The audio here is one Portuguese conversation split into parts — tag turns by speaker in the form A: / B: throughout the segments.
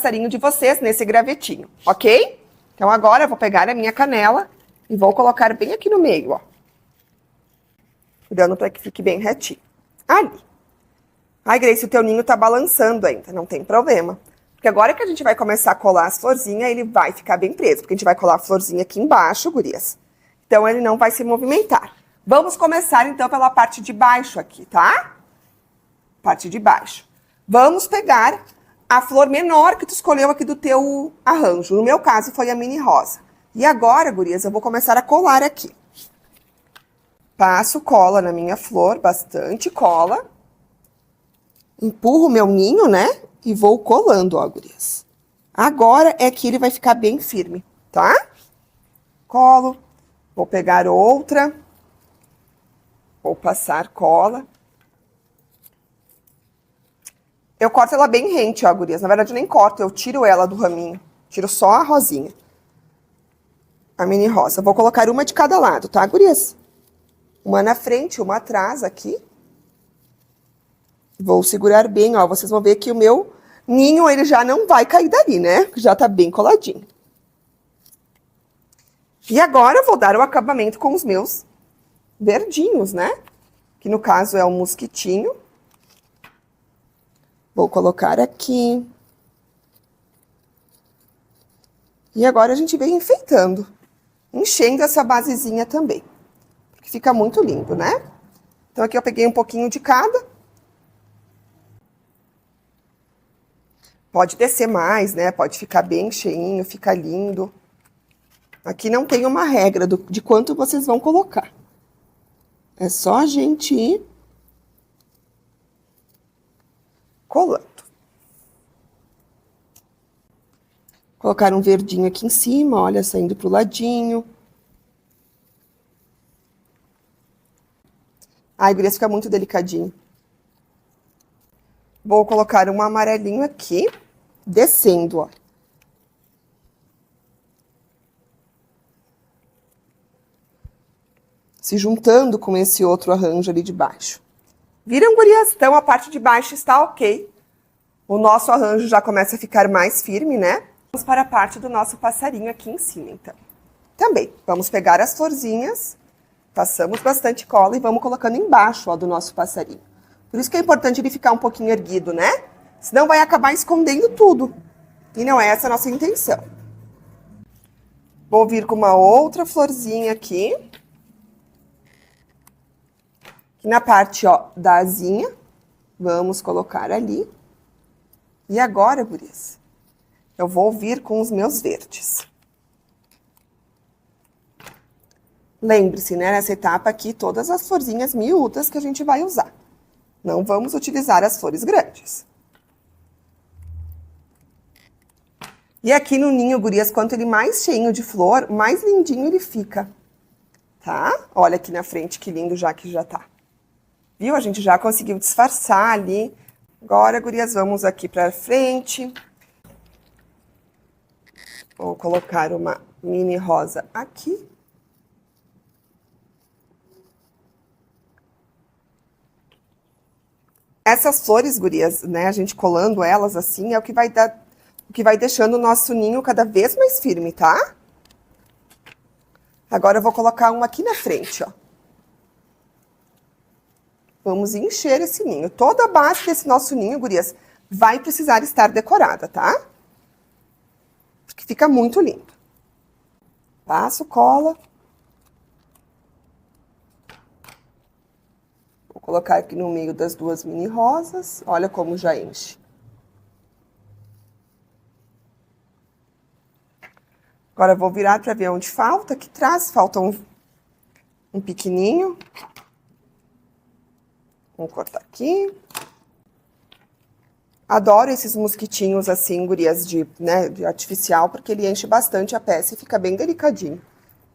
A: passarinho de vocês nesse gravetinho, ok? Então agora eu vou pegar a minha canela e vou colocar bem aqui no meio, ó. Cuidando para que fique bem retinho. Ali. Ai, Grace, o teu ninho tá balançando ainda, não tem problema. Porque agora que a gente vai começar a colar as florzinhas, ele vai ficar bem preso. Porque a gente vai colar a florzinha aqui embaixo, gurias. Então, ele não vai se movimentar. Vamos começar, então, pela parte de baixo aqui, tá? Parte de baixo. Vamos pegar a flor menor que tu escolheu aqui do teu arranjo. No meu caso, foi a mini rosa. E agora, gurias, eu vou começar a colar aqui. Passo cola na minha flor, bastante cola. Empurro o meu ninho, né? E vou colando, ó, gurias. Agora é que ele vai ficar bem firme, tá? Colo. Vou pegar outra. Vou passar cola. Eu corto ela bem rente, ó, gurias. Na verdade, eu nem corto, eu tiro ela do raminho. Tiro só a rosinha. A mini rosa. Vou colocar uma de cada lado, tá, gurias? Uma na frente, uma atrás aqui. Vou segurar bem, ó. Vocês vão ver que o meu ninho, ele já não vai cair dali, né? Já tá bem coladinho. E agora eu vou dar o acabamento com os meus verdinhos, né? Que no caso é o mosquitinho. Vou colocar aqui. E agora a gente vem enfeitando. Enchendo essa basezinha também. Porque fica muito lindo, né? Então aqui eu peguei um pouquinho de cada. Pode descer mais, né? Pode ficar bem cheinho, fica lindo. Aqui não tem uma regra de quanto vocês vão colocar. É só a gente ir colando. Colocar um verdinho aqui em cima, olha, saindo pro ladinho. Ai, gurias, fica muito delicadinho. Vou colocar um amarelinho aqui, descendo, ó. Se juntando com esse outro arranjo ali de baixo. Viram, gurias? Então, a parte de baixo está ok. O nosso arranjo já começa a ficar mais firme, né? Vamos para a parte do nosso passarinho aqui em cima, então. Também, vamos pegar as florzinhas, passamos bastante cola e vamos colocando embaixo, ó, do nosso passarinho. Por isso que é importante ele ficar um pouquinho erguido, né? Senão vai acabar escondendo tudo. E não é essa a nossa intenção. Vou vir com uma outra florzinha aqui. E na parte, ó, da asinha, vamos colocar ali. E agora, gurias, eu vou vir com os meus verdes. Lembre-se, né, nessa etapa aqui, todas as florzinhas miúdas que a gente vai usar. Não vamos utilizar as flores grandes. E aqui no ninho, gurias, quanto ele mais cheinho de flor, mais lindinho ele fica. Tá? Olha aqui na frente que lindo já que já tá. Viu? A gente já conseguiu disfarçar ali. Agora, gurias, vamos aqui pra frente. Vou colocar uma mini rosa aqui. Essas flores, gurias, né, a gente colando elas assim, é o que vai dar, o que vai deixando o nosso ninho cada vez mais firme, tá? Agora eu vou colocar um aqui na frente, ó. Vamos encher esse ninho. Toda a base desse nosso ninho, gurias, vai precisar estar decorada, tá? Porque fica muito lindo. Passo cola. Vou colocar aqui no meio das duas mini rosas. Olha como já enche. Agora eu vou virar para ver onde falta. Aqui atrás falta um pequenininho. Vamos cortar aqui. Adoro esses mosquitinhos assim, gurias, de artificial, porque ele enche bastante a peça e fica bem delicadinho.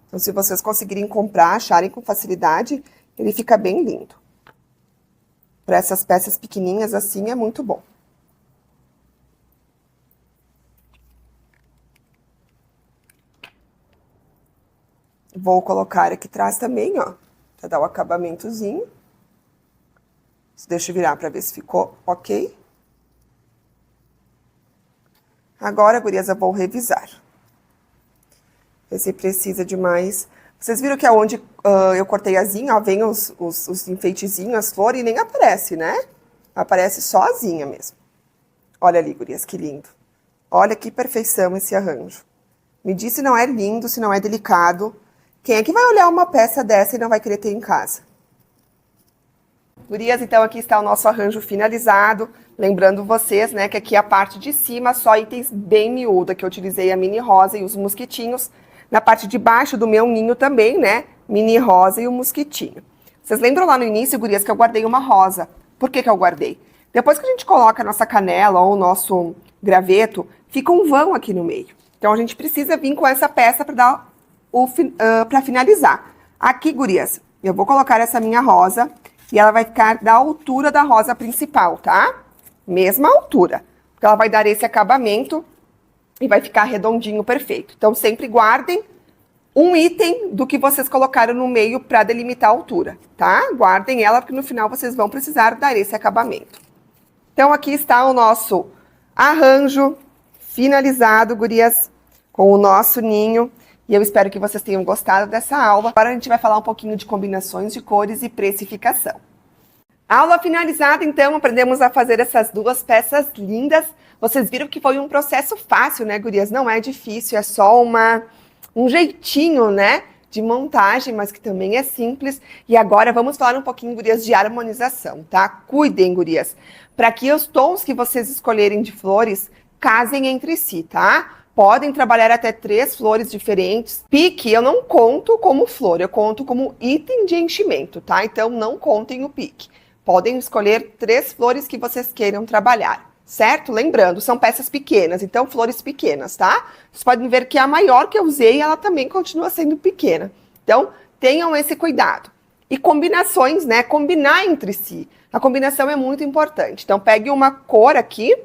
A: Então, se vocês conseguirem comprar, acharem com facilidade, ele fica bem lindo. Para essas peças pequenininhas assim, é muito bom. Vou colocar aqui atrás também, ó, para dar o acabamentozinho. Deixa eu virar para ver se ficou ok. Agora, gurias, eu vou revisar. Ver se precisa de mais. Vocês viram que aonde eu cortei asinha, ó, vem os enfeitezinhos, as flores, e nem aparece, né? Aparece só a asinha mesmo. Olha ali, gurias, que lindo. Olha que perfeição esse arranjo. Me diz se não é lindo, se não é delicado. Quem é que vai olhar uma peça dessa e não vai querer ter em casa? Gurias, então aqui está o nosso arranjo finalizado. Lembrando vocês, né, que aqui a parte de cima só itens bem miúda, que eu utilizei a mini rosa e os mosquitinhos. Na parte de baixo do meu ninho também, né, mini rosa e o mosquitinho. Vocês lembram lá no início, gurias, que eu guardei uma rosa? Por que que eu guardei? Depois que a gente coloca a nossa canela ou o nosso graveto, fica um vão aqui no meio. Então a gente precisa vir com essa peça para dar para finalizar. Aqui, gurias, eu vou colocar essa minha rosa e ela vai ficar da altura da rosa principal, tá? Mesma altura, porque ela vai dar esse acabamento e vai ficar redondinho, perfeito. Então sempre guardem um item do que vocês colocaram no meio para delimitar a altura, tá? Guardem ela, porque no final vocês vão precisar dar esse acabamento. Então aqui está o nosso arranjo finalizado, gurias, com o nosso ninho. E eu espero que vocês tenham gostado dessa aula. Agora a gente vai falar um pouquinho de combinações de cores e precificação. Aula finalizada, então, aprendemos a fazer essas duas peças lindas. Vocês viram que foi um processo fácil, né, gurias? Não é difícil, é só um jeitinho, né, de montagem, mas que também é simples. E agora vamos falar um pouquinho, gurias, de harmonização, tá? Cuidem, gurias, para que os tons que vocês escolherem de flores casem entre si, tá? Podem trabalhar até 3 flores diferentes. Pique eu não conto como flor, eu conto como item de enchimento, tá? Então não contem o pique. Podem escolher 3 flores que vocês queiram trabalhar, certo? Lembrando, são peças pequenas, então flores pequenas, tá? Vocês podem ver que a maior que eu usei, ela também continua sendo pequena. Então, tenham esse cuidado. E combinações, né? Combinar entre si. A combinação é muito importante. Então, pegue uma cor aqui,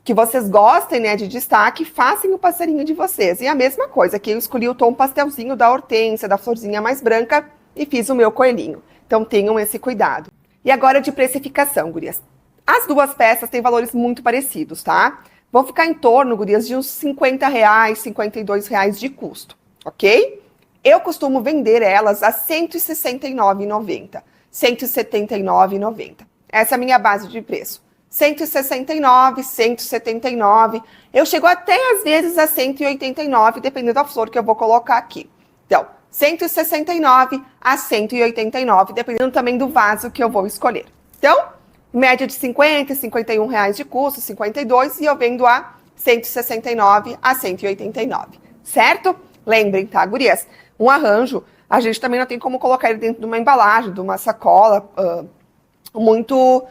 A: que vocês gostem, né, de destaque, façam o passarinho de vocês. E a mesma coisa, aqui eu escolhi o tom pastelzinho da hortênsia, da florzinha mais branca, e fiz o meu coelhinho. Então tenham esse cuidado. E agora de precificação, gurias. As duas peças têm valores muito parecidos, tá? Vão ficar em torno, gurias, de uns R$50, R$52 de custo, ok? Eu costumo vender elas a R$ 169,90, R$ 179,90. Essa é a minha base de preço. 169, 179, eu chego até às vezes a 189, dependendo da flor que eu vou colocar aqui. Então, 169 a 189, dependendo também do vaso que eu vou escolher. Então, média de 50, R$51 de custo, 52, e eu vendo a 169 a 189, certo? Lembrem, tá, gurias? Um arranjo, a gente também não tem como colocar ele dentro de uma embalagem, de uma sacola, muito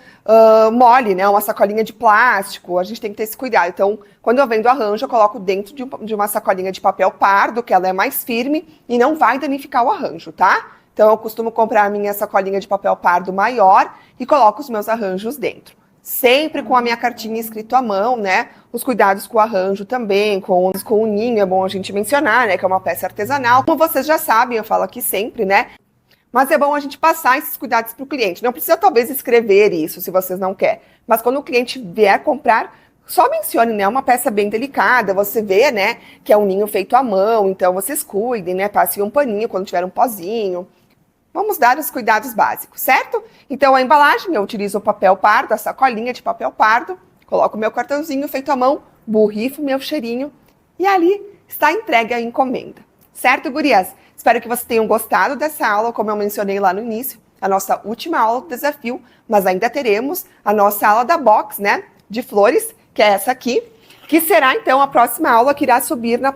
A: mole, né? Uma sacolinha de plástico, a gente tem que ter esse cuidado. Então, quando eu vendo arranjo, eu coloco dentro de uma sacolinha de papel pardo, que ela é mais firme e não vai danificar o arranjo, tá? Então, eu costumo comprar a minha sacolinha de papel pardo maior e coloco os meus arranjos dentro. Sempre com a minha cartinha escrito à mão, né? Os cuidados com o arranjo também, com o ninho, é bom a gente mencionar, né? Que é uma peça artesanal. Como vocês já sabem, eu falo aqui sempre, né? Mas é bom a gente passar esses cuidados para o cliente. Não precisa, talvez, escrever isso, se vocês não querem. Mas quando o cliente vier comprar, só mencione, né? Uma peça bem delicada, você vê, né? Que é um ninho feito à mão, então vocês cuidem, né? Passem um paninho quando tiver um pozinho. Vamos dar os cuidados básicos, certo? Então, a embalagem, eu utilizo o papel pardo, a sacolinha de papel pardo, coloco o meu cartãozinho feito à mão, borrifo meu cheirinho e ali está entregue a encomenda. Certo, gurias? Espero que vocês tenham gostado dessa aula, como eu mencionei lá no início, a nossa última aula do desafio, mas ainda teremos a nossa aula da box, né, de flores, que é essa aqui, que será então a próxima aula que irá subir na